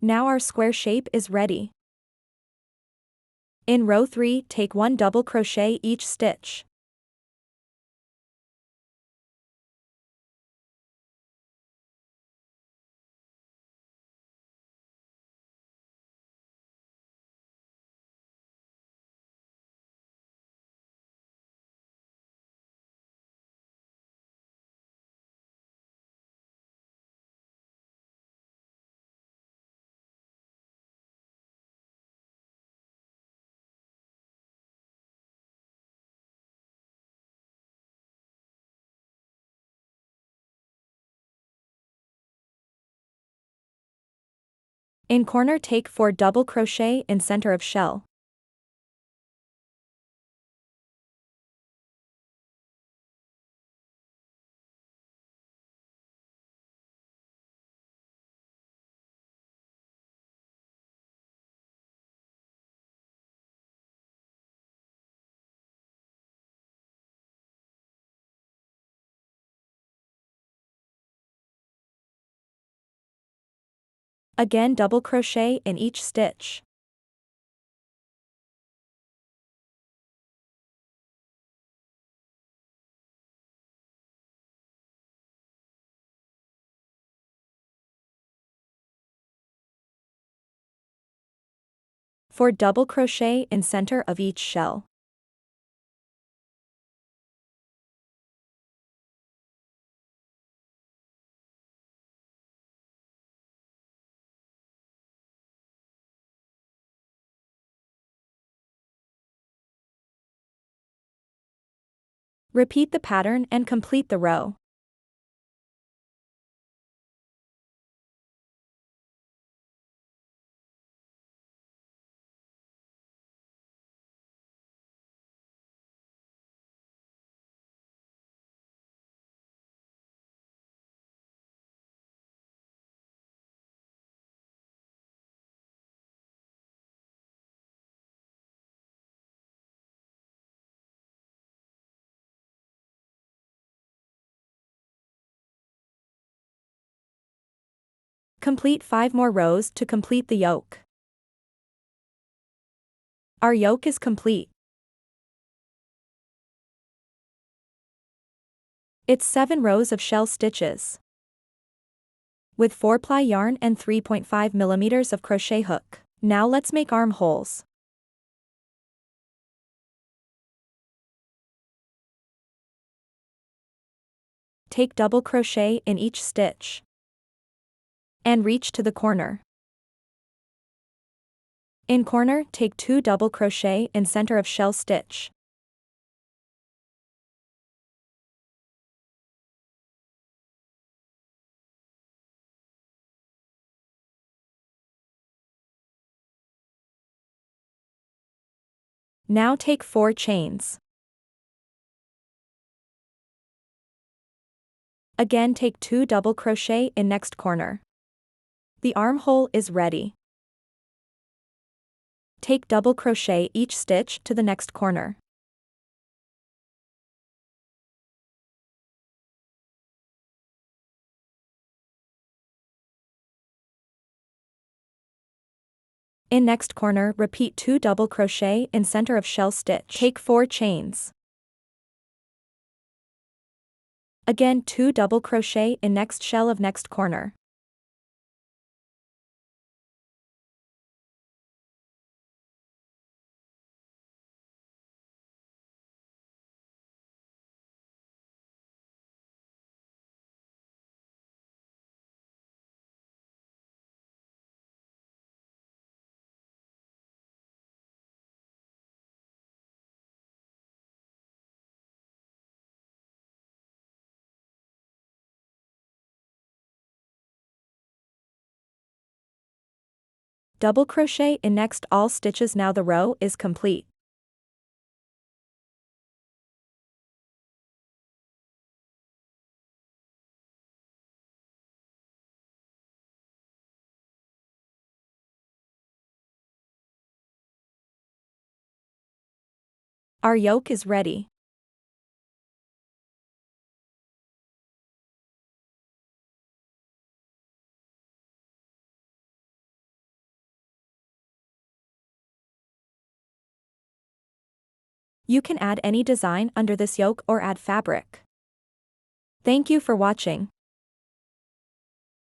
Now our square shape is ready. In row 3, take 1 double crochet each stitch. In corner, take 4 double crochet in center of shell. Again, double crochet in each stitch. For double crochet in center of each shell. Repeat the pattern and complete the row. Complete 5 more rows to complete the yoke. Our yoke is complete. It's 7 rows of shell stitches. With 4-ply yarn and 3.5 mm of crochet hook. Now let's make armholes. Take double crochet in each stitch. And reach to the corner. In corner, take 2 double crochet in center of shell stitch. Now take 4 chains. Again, take 2 double crochet in next corner. The armhole is ready. Take double crochet each stitch to the next corner. In next corner, repeat 2 double crochet in center of shell stitch. Take 4 chains. Again, 2 double crochet in next shell of next corner. Double crochet in next all stitches. Now the row is complete. Our yoke is ready. You can add any design under this yoke or add fabric. Thank you for watching.